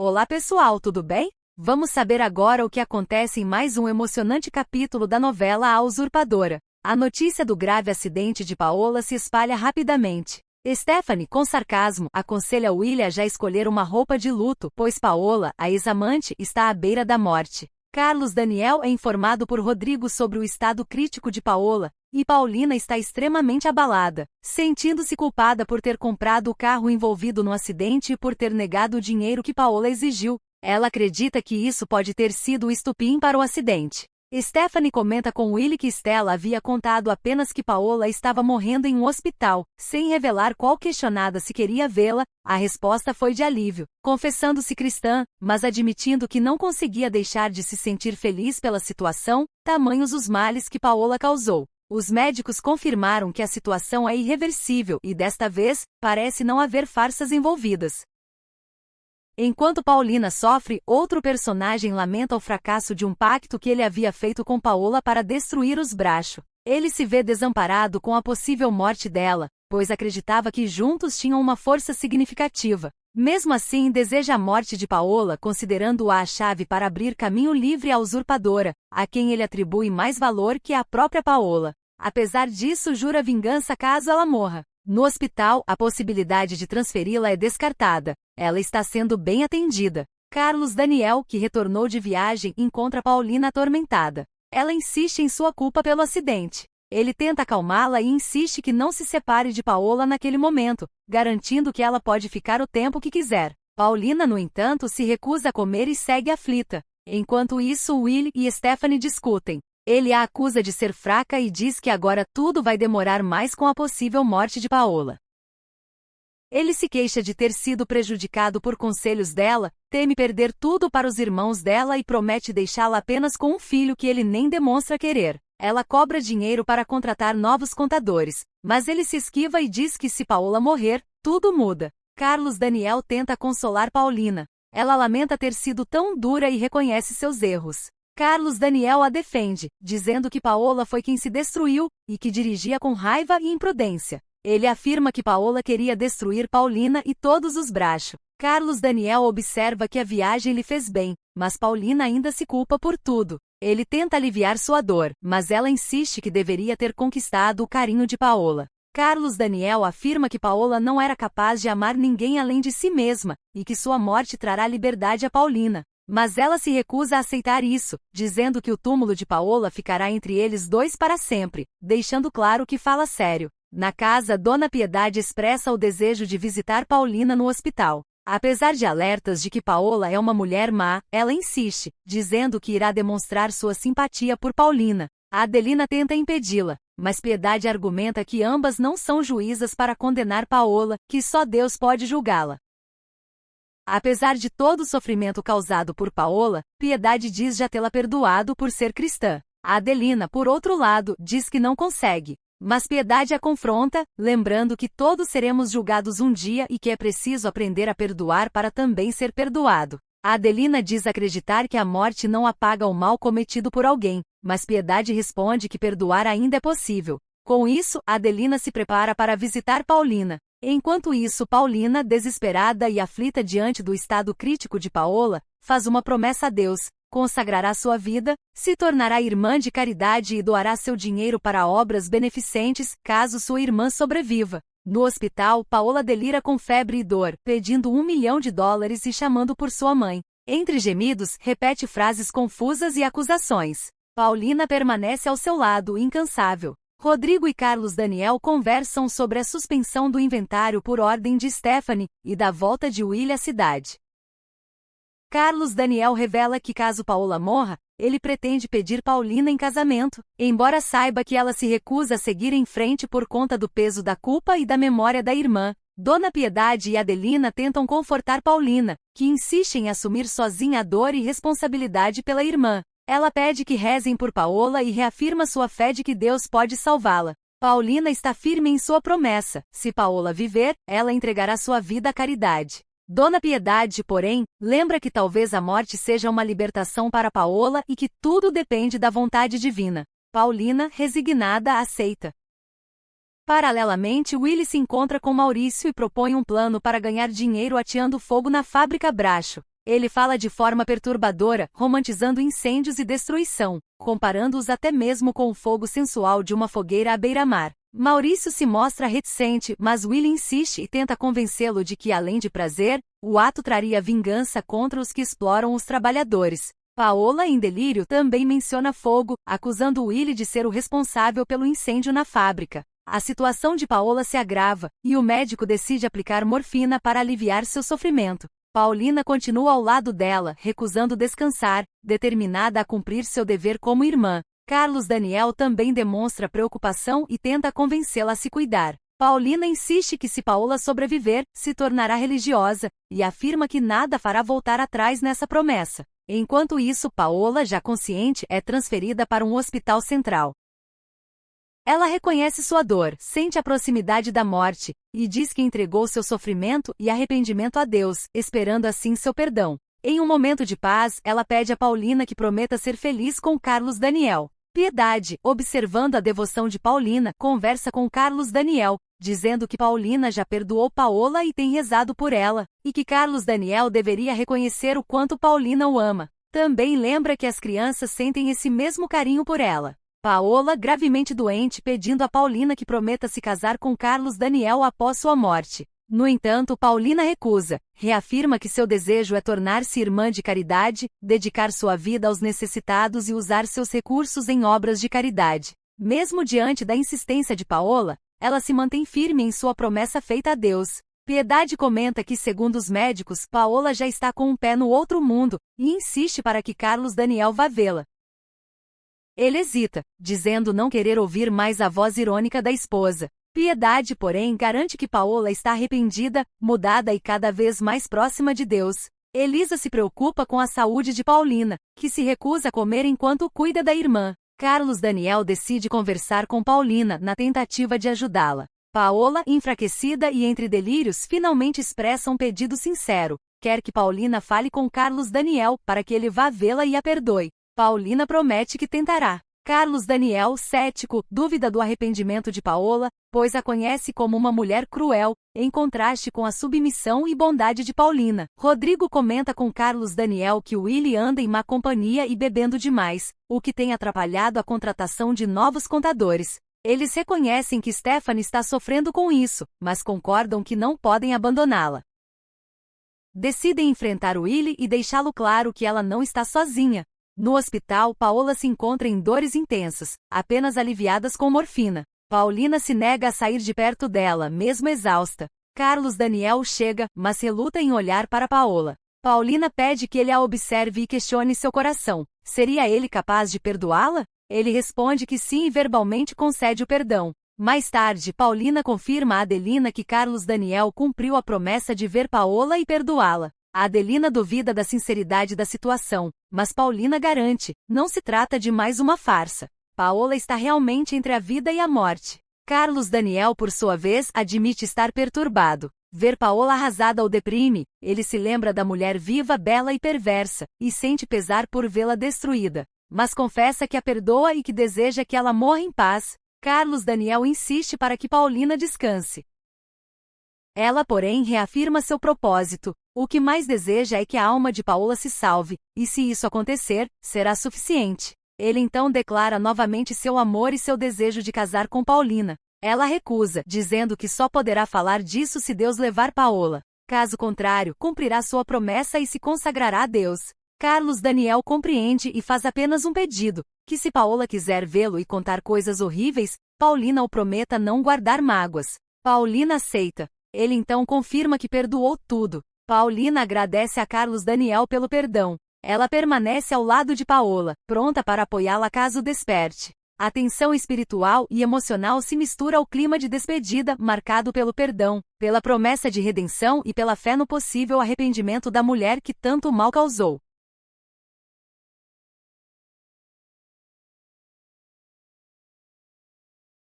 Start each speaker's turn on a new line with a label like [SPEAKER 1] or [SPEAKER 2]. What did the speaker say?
[SPEAKER 1] Olá pessoal, tudo bem? Vamos saber agora o que acontece em mais um emocionante capítulo da novela A Usurpadora. A notícia do grave acidente de Paola se espalha rapidamente. Stephanie, com sarcasmo, aconselha William a já escolher uma roupa de luto, pois Paola, a ex-amante, está à beira da morte. Carlos Daniel é informado por Rodrigo sobre o estado crítico de Paola, e Paulina está extremamente abalada, sentindo-se culpada por ter comprado o carro envolvido no acidente e por ter negado o dinheiro que Paola exigiu. Ela acredita que isso pode ter sido o estupim para o acidente. Stephanie comenta com Willy que Stella havia contado apenas que Paola estava morrendo em um hospital, sem revelar qual. Questionada se queria vê-la, a resposta foi de alívio, confessando-se cristã, mas admitindo que não conseguia deixar de se sentir feliz pela situação, tamanhos os males que Paola causou. Os médicos confirmaram que a situação é irreversível e desta vez, parece não haver farsas envolvidas. Enquanto Paulina sofre, outro personagem lamenta o fracasso de um pacto que ele havia feito com Paola para destruir os Bracho. Ele se vê desamparado com a possível morte dela, pois acreditava que juntos tinham uma força significativa. Mesmo assim, deseja a morte de Paola, considerando-a a chave para abrir caminho livre à usurpadora, a quem ele atribui mais valor que a própria Paola. Apesar disso, jura vingança caso ela morra. No hospital, a possibilidade de transferi-la é descartada. Ela está sendo bem atendida. Carlos Daniel, que retornou de viagem, encontra Paulina atormentada. Ela insiste em sua culpa pelo acidente. Ele tenta acalmá-la e insiste que não se separe de Paola naquele momento, garantindo que ela pode ficar o tempo que quiser. Paulina, no entanto, se recusa a comer e segue aflita. Enquanto isso, Will e Stephanie discutem. Ele a acusa de ser fraca e diz que agora tudo vai demorar mais com a possível morte de Paola. Ele se queixa de ter sido prejudicado por conselhos dela, teme perder tudo para os irmãos dela e promete deixá-la apenas com um filho que ele nem demonstra querer. Ela cobra dinheiro para contratar novos contadores, mas ele se esquiva e diz que se Paola morrer, tudo muda. Carlos Daniel tenta consolar Paulina. Ela lamenta ter sido tão dura e reconhece seus erros. Carlos Daniel a defende, dizendo que Paola foi quem se destruiu, e que dirigia com raiva e imprudência. Ele afirma que Paola queria destruir Paulina e todos os Bracho. Carlos Daniel observa que a viagem lhe fez bem, mas Paulina ainda se culpa por tudo. Ele tenta aliviar sua dor, mas ela insiste que deveria ter conquistado o carinho de Paola. Carlos Daniel afirma que Paola não era capaz de amar ninguém além de si mesma, e que sua morte trará liberdade a Paulina. Mas ela se recusa a aceitar isso, dizendo que o túmulo de Paola ficará entre eles dois para sempre, deixando claro que fala sério. Na casa, Dona Piedade expressa o desejo de visitar Paulina no hospital. Apesar de alertas de que Paola é uma mulher má, ela insiste, dizendo que irá demonstrar sua simpatia por Paulina. A Adelina tenta impedi-la, mas Piedade argumenta que ambas não são juízas para condenar Paola, que só Deus pode julgá-la. Apesar de todo o sofrimento causado por Paola, Piedade diz já tê-la perdoado por ser cristã. A Adelina, por outro lado, diz que não consegue. Mas Piedade a confronta, lembrando que todos seremos julgados um dia e que é preciso aprender a perdoar para também ser perdoado. A Adelina diz acreditar que a morte não apaga o mal cometido por alguém, mas Piedade responde que perdoar ainda é possível. Com isso, Adelina se prepara para visitar Paulina. Enquanto isso, Paulina, desesperada e aflita diante do estado crítico de Paola, faz uma promessa a Deus: consagrará sua vida, se tornará irmã de caridade e doará seu dinheiro para obras beneficentes, caso sua irmã sobreviva. No hospital, Paola delira com febre e dor, pedindo $1 milhão e chamando por sua mãe. Entre gemidos, repete frases confusas e acusações. Paulina permanece ao seu lado, incansável. Rodrigo e Carlos Daniel conversam sobre a suspensão do inventário por ordem de Stephanie, e da volta de Will à cidade. Carlos Daniel revela que caso Paola morra, ele pretende pedir Paulina em casamento, embora saiba que ela se recusa a seguir em frente por conta do peso da culpa e da memória da irmã. Dona Piedade e Adelina tentam confortar Paulina, que insiste em assumir sozinha a dor e responsabilidade pela irmã. Ela pede que rezem por Paola e reafirma sua fé de que Deus pode salvá-la. Paulina está firme em sua promessa: se Paola viver, ela entregará sua vida à caridade. Dona Piedade, porém, lembra que talvez a morte seja uma libertação para Paola e que tudo depende da vontade divina. Paulina, resignada, aceita. Paralelamente, Willy se encontra com Maurício e propõe um plano para ganhar dinheiro ateando fogo na fábrica Bracho. Ele fala de forma perturbadora, romantizando incêndios e destruição, comparando-os até mesmo com o fogo sensual de uma fogueira à beira-mar. Maurício se mostra reticente, mas Willie insiste e tenta convencê-lo de que, além de prazer, o ato traria vingança contra os que exploram os trabalhadores. Paola, em delírio, também menciona fogo, acusando Willie de ser o responsável pelo incêndio na fábrica. A situação de Paola se agrava, e o médico decide aplicar morfina para aliviar seu sofrimento. Paulina continua ao lado dela, recusando descansar, determinada a cumprir seu dever como irmã. Carlos Daniel também demonstra preocupação e tenta convencê-la a se cuidar. Paulina insiste que se Paola sobreviver, se tornará religiosa, e afirma que nada fará voltar atrás nessa promessa. Enquanto isso, Paola, já consciente, é transferida para um hospital central. Ela reconhece sua dor, sente a proximidade da morte, e diz que entregou seu sofrimento e arrependimento a Deus, esperando assim seu perdão. Em um momento de paz, ela pede a Paulina que prometa ser feliz com Carlos Daniel. Piedade, observando a devoção de Paulina, conversa com Carlos Daniel, dizendo que Paulina já perdoou Paola e tem rezado por ela, e que Carlos Daniel deveria reconhecer o quanto Paulina o ama. Também lembra que as crianças sentem esse mesmo carinho por ela. Paola, gravemente doente, pedindo a Paulina que prometa se casar com Carlos Daniel após sua morte. No entanto, Paulina recusa, reafirma que seu desejo é tornar-se irmã de caridade, dedicar sua vida aos necessitados e usar seus recursos em obras de caridade. Mesmo diante da insistência de Paola, ela se mantém firme em sua promessa feita a Deus. Piedade comenta que, segundo os médicos, Paola já está com um pé no outro mundo, e insiste para que Carlos Daniel vá vê-la. Ele hesita, dizendo não querer ouvir mais a voz irônica da esposa. Piedade, porém, garante que Paola está arrependida, mudada e cada vez mais próxima de Deus. Elisa se preocupa com a saúde de Paulina, que se recusa a comer enquanto cuida da irmã. Carlos Daniel decide conversar com Paulina na tentativa de ajudá-la. Paola, enfraquecida e entre delírios, finalmente expressa um pedido sincero. Quer que Paulina fale com Carlos Daniel para que ele vá vê-la e a perdoe. Paulina promete que tentará. Carlos Daniel, cético, duvida do arrependimento de Paola, pois a conhece como uma mulher cruel, em contraste com a submissão e bondade de Paulina. Rodrigo comenta com Carlos Daniel que Willie anda em má companhia e bebendo demais, o que tem atrapalhado a contratação de novos contadores. Eles reconhecem que Stephanie está sofrendo com isso, mas concordam que não podem abandoná-la. Decidem enfrentar Willie e deixá-lo claro que ela não está sozinha. No hospital, Paola se encontra em dores intensas, apenas aliviadas com morfina. Paulina se nega a sair de perto dela, mesmo exausta. Carlos Daniel chega, mas reluta em olhar para Paola. Paulina pede que ele a observe e questione seu coração. Seria ele capaz de perdoá-la? Ele responde que sim e verbalmente concede o perdão. Mais tarde, Paulina confirma a Adelina que Carlos Daniel cumpriu a promessa de ver Paola e perdoá-la. A Adelina duvida da sinceridade da situação, mas Paulina garante, não se trata de mais uma farsa. Paola está realmente entre a vida e a morte. Carlos Daniel, por sua vez, admite estar perturbado. Ver Paola arrasada o deprime, ele se lembra da mulher viva, bela e perversa, e sente pesar por vê-la destruída. Mas confessa que a perdoa e que deseja que ela morra em paz. Carlos Daniel insiste para que Paulina descanse. Ela, porém, reafirma seu propósito. O que mais deseja é que a alma de Paola se salve, e se isso acontecer, será suficiente. Ele então declara novamente seu amor e seu desejo de casar com Paulina. Ela recusa, dizendo que só poderá falar disso se Deus levar Paola. Caso contrário, cumprirá sua promessa e se consagrará a Deus. Carlos Daniel compreende e faz apenas um pedido, que se Paola quiser vê-lo e contar coisas horríveis, Paulina o prometa não guardar mágoas. Paulina aceita. Ele então confirma que perdoou tudo. Paulina agradece a Carlos Daniel pelo perdão. Ela permanece ao lado de Paola, pronta para apoiá-la caso desperte. A tensão espiritual e emocional se mistura ao clima de despedida, marcado pelo perdão, pela promessa de redenção e pela fé no possível arrependimento da mulher que tanto mal causou.